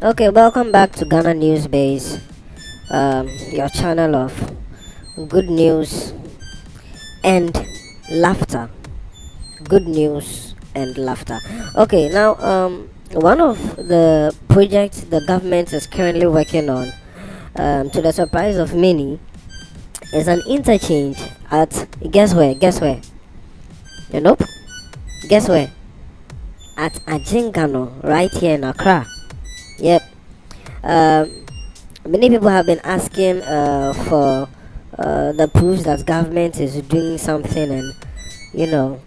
Okay, welcome back to Ghana News Base, your channel of good news and laughter. Good news and laughter. Okay, now one of the projects the government is currently working on, to the surprise of many, is an interchange at guess where? Guess where? Nope. Guess where? At Ardjingano, right here in Accra. Yep. Um, Many people have been asking for the proofs that government is doing something, and you know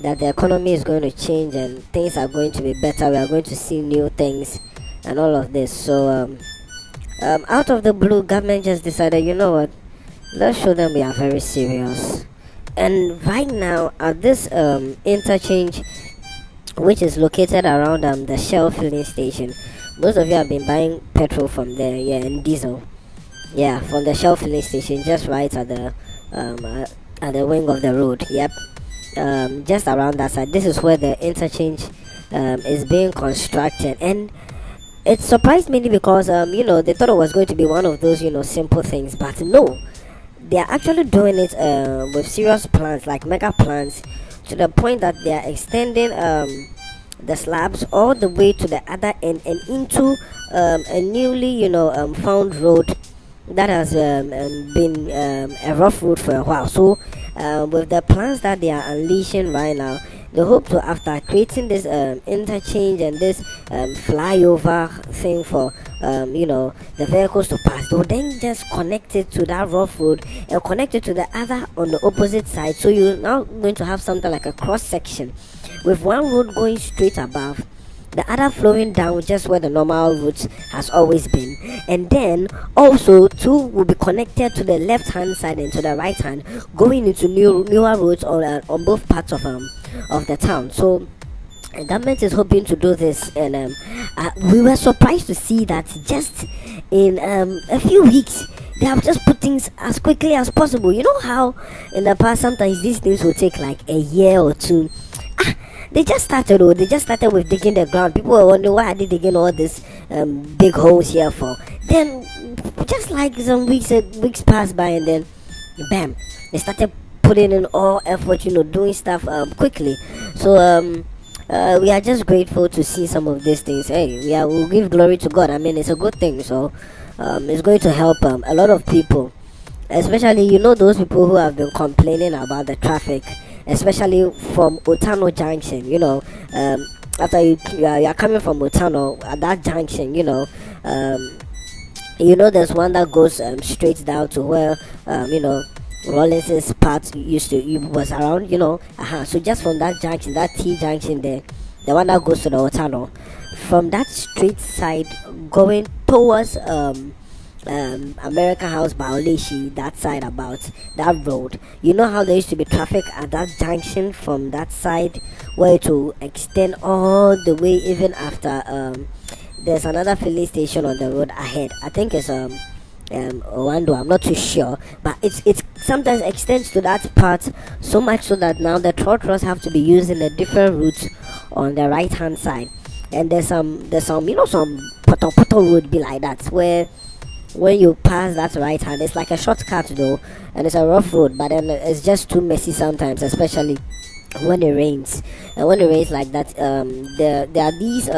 that the economy is going to change and things are going to be better. We are going to see new things and all of this. So out of the blue, government just decided, you know what? Let's show them we are very serious. And right now, at this interchange, which is located around the Shell filling station. Most of you have been buying petrol from there, yeah, and diesel, yeah, from the Shell filling station, just right at the wing of the road. Yep, just around that side. This is where the interchange is being constructed, and it surprised me because they thought it was going to be one of those simple things, but no, they are actually doing it with serious plans, like mega plans, to the point that they are extending the slabs all the way to the other end and into a newly found road that has been a rough road for a while. So with the plans that they are unleashing right now, they hope to, after creating this interchange and this flyover thing for the vehicles to pass, they'll then just connect it to that rough road and connect it to the other on the opposite side. So you're now going to have something like a cross section with one road going straight above, the other flowing down just where the normal route has always been, and then also two will be connected to the left hand side and to the right hand, going into newer roads on both parts of the town. So the government is hoping to do this, and we were surprised to see that just in a few weeks they have just put things as quickly as possible. You know how in the past sometimes these things will take like a year or two. They just started with digging the ground. People were wondering, why are they digging all these big holes here for? Then just like some weeks passed by, and then bam, they started putting in all effort, doing stuff quickly. So we are just grateful to see some of these things. Hey, we'll give glory to God. I mean, it's a good thing. So it's going to help a lot of people, especially those people who have been complaining about the traffic, especially from Otano Junction. After you are coming from Otano at that junction, there's one that goes straight down to where Rollins's part was around. So just from that junction, that T junction there, the one that goes to the Otano, from that straight side going towards American House Baoleshi, that side about that road. You know how there used to be traffic at that junction from that side, where it will extend all the way even after there's another filling station on the road ahead. I think it's Owando, I'm not too sure, but it's sometimes extends to that part so much so that now the trotters have to be using a different route on the right hand side. And there's some some poto road be like that, where when you pass that right hand, it's like a shortcut though, and it's a rough road, but then it's just too messy sometimes, especially when it rains. And when it rains like that, there are these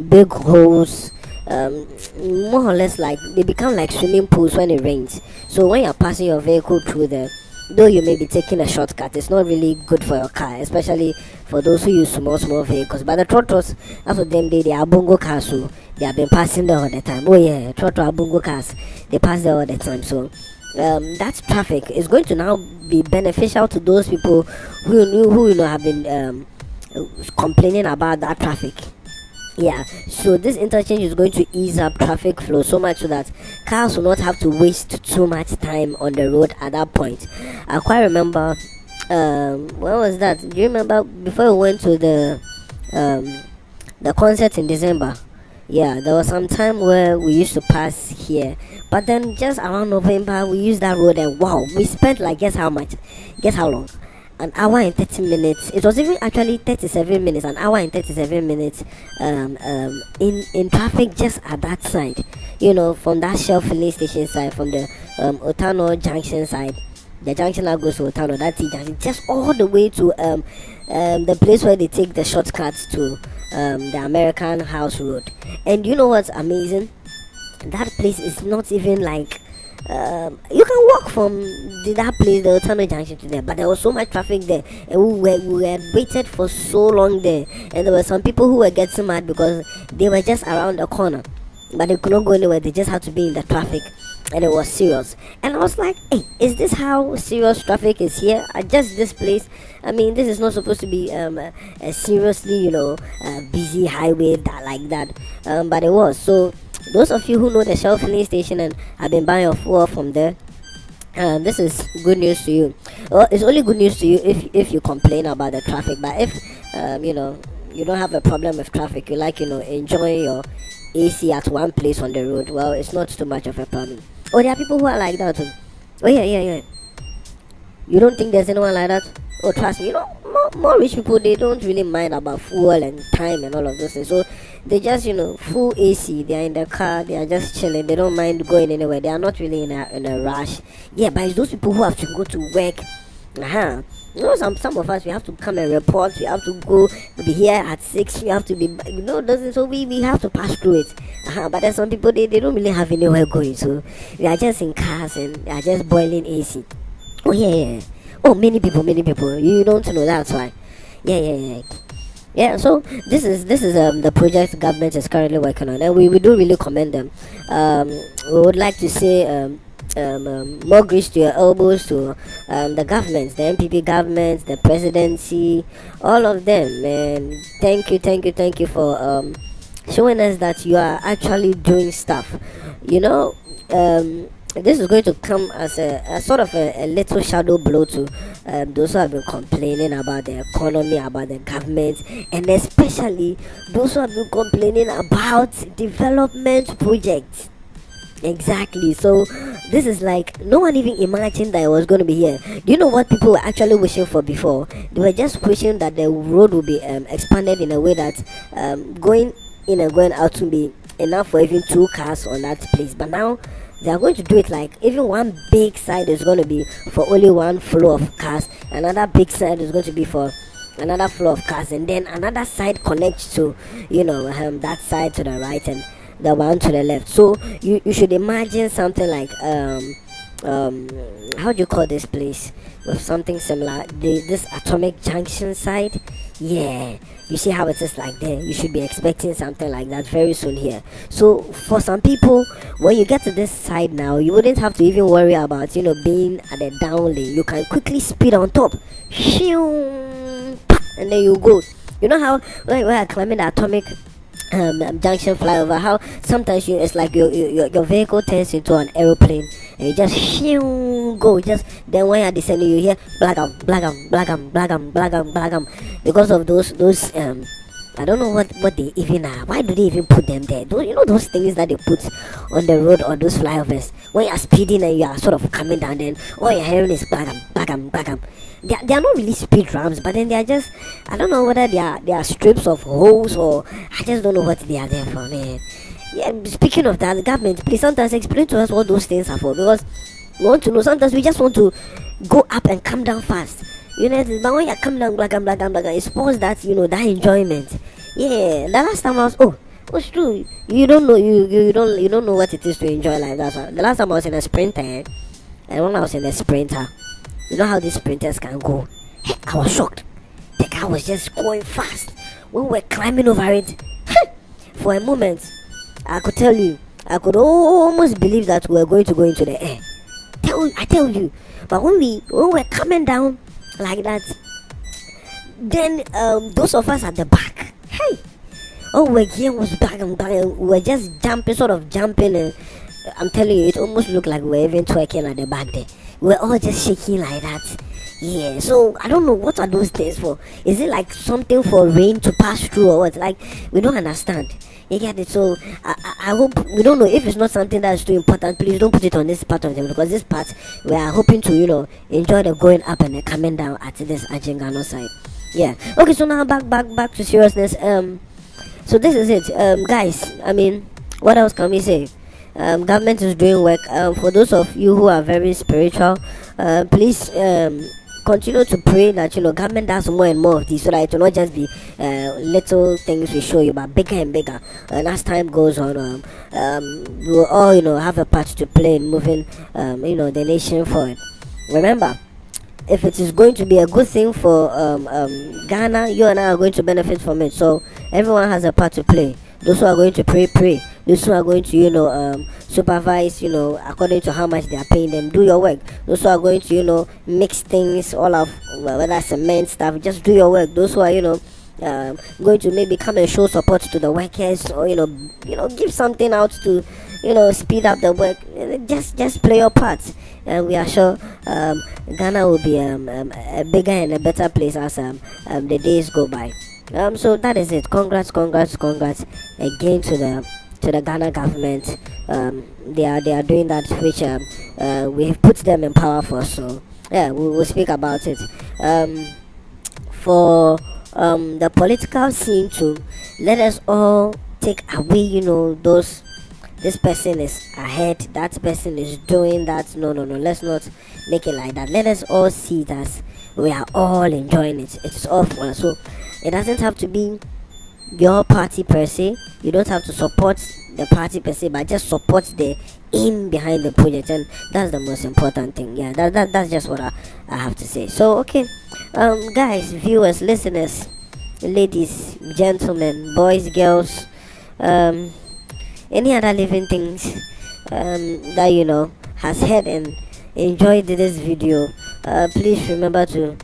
big holes, more or less like they become like swimming pools when it rains. So when you're passing your vehicle through there, though you may be taking a shortcut, it's not really good for your car, especially for those who use small vehicles. But the trotters, after them, they are bongo cars, so they have been passing there all the time. Oh yeah, trotter bongo cars, they pass there all the time. So that traffic is going to now be beneficial to those people who have been complaining about that traffic. Yeah, so this interchange is going to ease up traffic flow so much so that cars will not have to waste too much time on the road at that point. I quite remember, when was that? Do you remember before we went to the concert in December? Yeah, there was some time where we used to pass here, but then just around November we used that road, and wow, we spent like guess how much? Guess how long? an hour and 30 minutes. It was even actually 37 minutes, an hour and 37 minutes in traffic just at that side. From that Shell filling station side, from the Otano Junction side, the junction that goes to Otano, that T junction, just all the way to the place where they take the shortcuts to the American House Road. And you know what's amazing? That place is not even like you can walk from that place, the Otano Junction, to there, but there was so much traffic there, and we had waited for so long there, and there were some people who were getting mad because they were just around the corner, but they could not go anywhere. They just had to be in the traffic, and it was serious. And I was like, hey, is this how serious traffic is here at just this place? I mean, this is not supposed to be a seriously busy highway like that, but it was. So those of you who know the Shell filling station and have been buying your fuel from there, this is good news to you. Well, it's only good news to you if you complain about the traffic. But if you don't have a problem with traffic, you like enjoy your AC at one place on the road, well, it's not too much of a problem. Oh, there are people who are like that too. Oh yeah. You don't think there's anyone like that? Oh, trust me, more rich people, they don't really mind about fuel and time and all of those things. So they just full AC, they are in the car, they are just chilling, they don't mind going anywhere, they are not really in a rush. Yeah, but it's those people who have to go to work. Some of us, we have to come and report, we have to go be here at 6, we have to be so we have to pass through it. But there's some people, they don't really have anywhere going, so we are just in cars and they are just boiling AC. Oh yeah. Oh, many people, you don't know, that's why. Yeah, so this is the project government is currently working on, and we do really commend them. We would like to say more grease to your elbows to the governments, the MPP governments, the presidency, all of them. And thank you for showing us that you are actually doing stuff. This is going to come as a sort of a little shadow blow to those who have been complaining about the economy, about the government, and especially those who have been complaining about development projects. Exactly. So this is like no one even imagined that it was going to be here. Do you know what people were actually wishing for before? They were just wishing that the road would be expanded in a way that going in and going out to be enough for even 2 cars on that place. But now they are going to do it like even one big side is going to be for only one flow of cars, another big side is going to be for another flow of cars, and then another side connects to that side to the right and the one to the left. So you should imagine something like how do you call this place with something similar, this atomic junction side. Yeah, you see how it is like there. You should be expecting something like that very soon here. So for some people, when you get to this side now, you wouldn't have to even worry about being at the down lane. You can quickly speed on top, and then you go. You know how when we're climbing the atomic junction flyover, how sometimes it's like your vehicle turns into an aeroplane and you just go, just then when you're descending you hear blagam because of those I don't know what they even are. Why do they even put them there? Those things that they put on the road or those flyovers when you're speeding and you are sort of coming down, then all you're hearing is blagam. They are not really speed ramps, but then they are just, I don't know whether they are strips of holes or I just don't know what they are there for, man. Yeah, speaking of that, the government, please sometimes explain to us what those things are for, because we want to know. Sometimes we just want to go up and come down fast. But when you come down, blagam, it spoils that, that enjoyment. Yeah, the last time I was, it's true. You don't know, you don't know what it is to enjoy life. That's why. The last time I was in a sprinter, and when I was in a sprinter, you know how these sprinters can go. Hey, I was shocked. The car was just going fast. When we were climbing over it, for a moment, I could tell you, I could almost believe that we were going to go into the air. I tell you. But when we were coming down like that, then those of us at the back, hey, we're here was back and we were just sort of jumping, and I'm telling you, it almost looked like we were even twerking at the back there. We're all just shaking like that. Yeah, so I don't know, what are those things for? Is it like something for rain to pass through or what? Like, we don't understand. You get it? So I hope, we don't know if it's not something that's too important. Please don't put it on this part of the video, because this part we are hoping to, enjoy the going up and the coming down at this Ardjingano side. Yeah. Okay. So now back to seriousness. So this is it, guys. I mean, what else can we say? Government is doing work. For those of you who are very spiritual, please continue to pray that government does more and more of these, so that it will not just be little things we show you, but bigger and bigger. And as time goes on, we'll all have a part to play in moving the nation forward. Remember, if it is going to be a good thing for Ghana, you and I are going to benefit from it. So everyone has a part to play. Those who are going to pray. Those who are going to supervise, according to how much they are paying them, do your work. Those who are going to mix things, all of whether cement stuff, just do your work. Those who are going to maybe come and show support to the workers, or give something out to speed up the work. Just play your part, and we are sure Ghana will be a bigger and a better place as the days go by. So that is it. Congrats again to the Ghana government. They are doing that which we have put them in power for. So yeah, we will speak about it. For the political scene too, let us all take away those, this person is ahead, that person is doing that. No, let's not make it like that. Let us all see that we are all enjoying it. It's all fun. So it doesn't have to be your party per se. You don't have to support the party per se, but just support the aim behind the project, and that's the most important thing. Yeah, that's just what I have to say. So okay, guys, viewers, listeners, ladies, gentlemen, boys, girls, any other living things that has heard and enjoyed this video, please remember to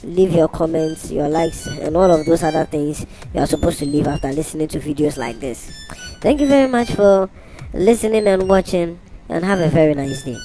leave your comments, your likes, and all of those other things you are supposed to leave after listening to videos like this. Thank you very much for listening and watching, and have a very nice day.